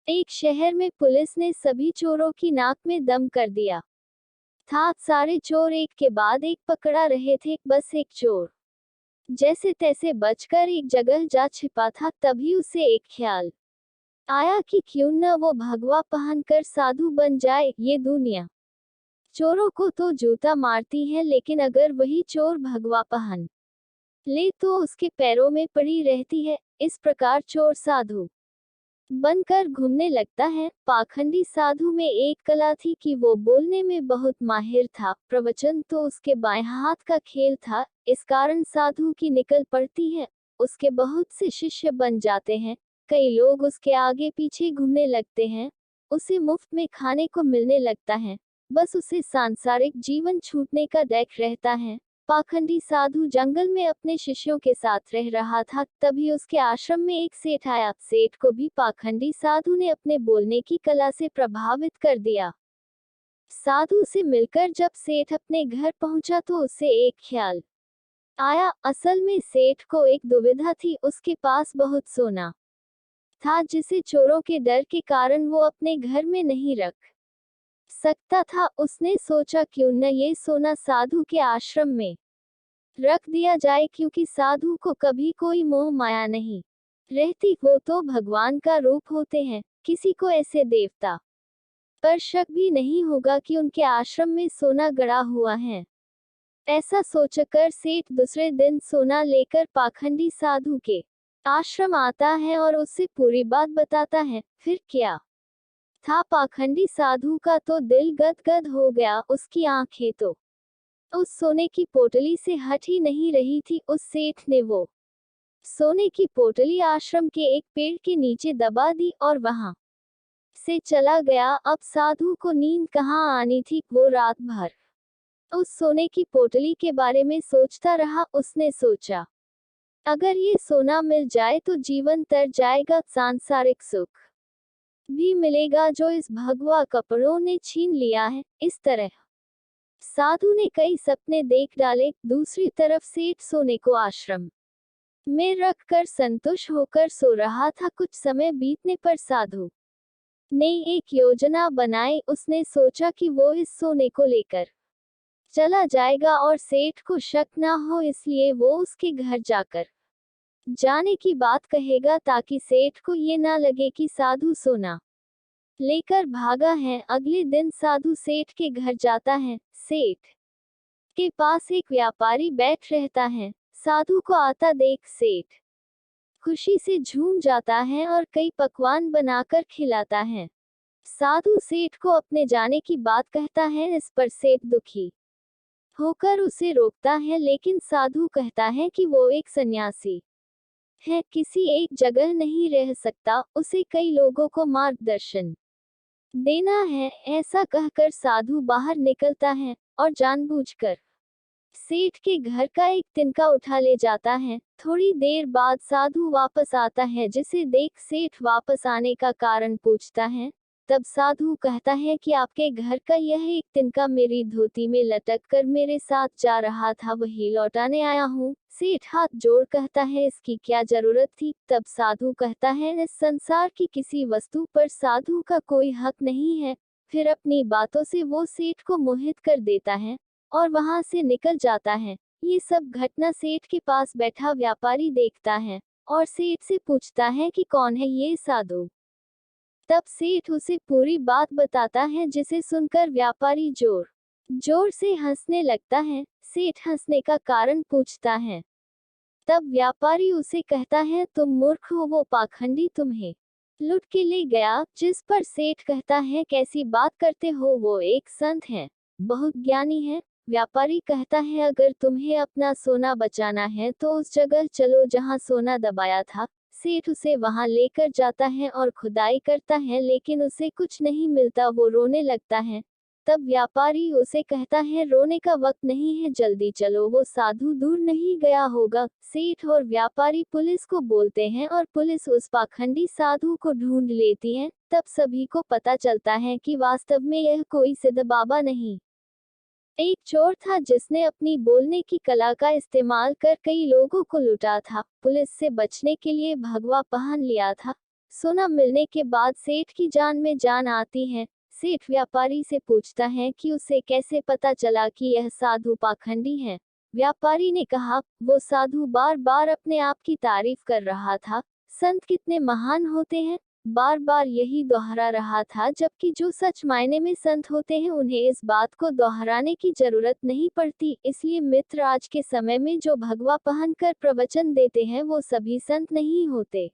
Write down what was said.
एक शहर में पुलिस ने सभी चोरों की नाक में दम कर दिया था। सारे चोर एक के बाद एक पकड़ा रहे थे, बस एक चोर जैसे तैसे बचकर एक जगह जा छिपा था। तभी उसे एक ख्याल आया कि क्यों न वो भगवा पहनकर साधु बन जाए। ये दुनिया चोरों को तो जूता मारती है, लेकिन अगर वही चोर भगवा पहन ले तो उसके पैरों में पड़ी रहती है। इस प्रकार चोर साधु बनकर घूमने लगता है। पाखंडी साधु में एक कला थी कि वो बोलने में बहुत माहिर था। प्रवचन तो उसके बाएं हाथ का खेल था। इस कारण साधु की निकल पड़ती है। उसके बहुत से शिष्य बन जाते हैं। कई लोग उसके आगे पीछे घूमने लगते हैं। उसे मुफ्त में खाने को मिलने लगता है। बस उसे सांसारिक जीवन छूटने का डर रहता है। पाखंडी साधु जंगल में अपने शिष्यों के साथ रह रहा था। तभी उसके आश्रम में एक सेठ आया। सेठ को भी पाखंडी साधु ने अपने बोलने की कला से प्रभावित कर दिया। साधु से मिलकर जब सेठ अपने घर पहुंचा तो उसे एक ख्याल आया। असल में सेठ को एक दुविधा थी। उसके पास बहुत सोना था जिसे चोरों के डर के कारण वो अपने घर में नहीं रख सकता था। उसने सोचा क्यों न ये सोना साधु के आश्रम में रख दिया जाए, क्योंकि साधु को कभी कोई मोह माया नहीं रहती। वो तो भगवान का रूप होते हैं। किसी को ऐसे देवता पर शक भी नहीं होगा कि उनके आश्रम में सोना गड़ा हुआ है। ऐसा सोचकर सेठ दूसरे दिन सोना लेकर पाखंडी साधु के आश्रम आता है और उससे पूरी बात बताता है। फिर क्या था, पाखंडी साधु का तो दिल गदगद हो गया। उसकी आंखें तो उस सोने की पोटली से हट ही नहीं रही थी। उस सेठ ने वो सोने की पोटली आश्रम के एक पेड़ के नीचे दबा दी और वहां से चला गया। अब साधु को नींद कहाँ आनी थी। वो रात भर उस सोने की पोटली के बारे में सोचता रहा। उसने सोचा, अगर ये सोना मिल जाए तो जीवन तर जाएगा, सांसारिक सुख भी मिलेगा जो इस भगवा कपड़ों ने छीन लिया है। इस तरह साधु ने कई सपने देख डाले। दूसरी तरफ सेठ सोने को आश्रम में रखकर संतुष्ट होकर सो रहा था। कुछ समय बीतने पर साधु ने एक योजना बनाई। उसने सोचा कि वो इस सोने को लेकर चला जाएगा और सेठ को शक ना हो, इसलिए वो उसके घर जाकर जाने की बात कहेगा, ताकि सेठ को ये ना लगे कि साधु सोना लेकर भागा है। अगले दिन साधु सेठ के घर जाता है। सेठ के पास एक व्यापारी बैठ रहता है। साधु को आता देख सेठ खुशी से झूम जाता है और कई पकवान बनाकर खिलाता है। साधु सेठ को अपने जाने की बात कहता है। इस पर सेठ दुखी होकर उसे रोकता है, लेकिन साधु कहता है कि वो एक सन्यासी है, किसी एक जगह नहीं रह सकता। उसे कई लोगों को मार्गदर्शन देना है। ऐसा कहकर साधु बाहर निकलता है और जानबूझकर सेठ के घर का एक तिनका उठा ले जाता है। थोड़ी देर बाद साधु वापस आता है, जिसे देख सेठ वापस आने का कारण पूछता है। तब साधु कहता है कि आपके घर का यह एक तिनका मेरी धोती में लटक कर मेरे साथ जा रहा था, वही लौटाने आया हूँ। सेठ हाथ जोड़ कहता है, इसकी क्या जरूरत थी। तब साधु कहता है, इस संसार की किसी वस्तु पर साधु का कोई हक नहीं है। फिर अपनी बातों से वो सेठ को मोहित कर देता है और वहां से निकल जाता है। ये सब घटना सेठ के पास बैठा व्यापारी देखता है और सेठ से पूछता है कि कौन है ये साधु। तब सेठ उसे पूरी बात बताता है, जिसे सुनकर व्यापारी जोर जोर से हंसने लगता है। सेठ हंसने का कारण पूछता है। तब व्यापारी उसे कहता है, तुम मूर्ख हो, वो पाखंडी तुम्हें लूट के ले गया। जिस पर सेठ कहता है, कैसी बात करते हो, वो एक संत है, बहुत ज्ञानी है। व्यापारी कहता है, अगर तुम्हें अपना सोना बचाना है तो उस जगह चलो जहां सोना दबाया था। सेठ उसे वहां लेकर जाता है और खुदाई करता है, लेकिन उसे कुछ नहीं मिलता। वो रोने लगता है। तब व्यापारी उसे कहता है, रोने का वक्त नहीं है, जल्दी चलो, वो साधु दूर नहीं गया होगा। सेठ और व्यापारी पुलिस को बोलते हैं और पुलिस उस पाखंडी साधु को ढूंढ लेती है। तब सभी को पता चलता है कि वास्तव में यह कोई सिद्ध बाबा नहीं, एक चोर था जिसने अपनी बोलने की कला का इस्तेमाल कर कई लोगों को लूटा था। पुलिस से बचने के लिए भगवा पहन लिया था। सोना मिलने के बाद सेठ की जान में जान आती है। सेठ व्यापारी से पूछता है कि उसे कैसे पता चला कि यह साधु पाखंडी है। व्यापारी ने कहा, वो साधु बार बार अपने आप की तारीफ कर रहा था। संत कितने महान होते हैं, बार बार यही दोहरा रहा था, जबकि जो सच मायने में संत होते हैं उन्हें इस बात को दोहराने की जरूरत नहीं पड़ती। इसलिए मित्र, आज के समय में जो भगवा पहनकर प्रवचन देते हैं वो सभी संत नहीं होते।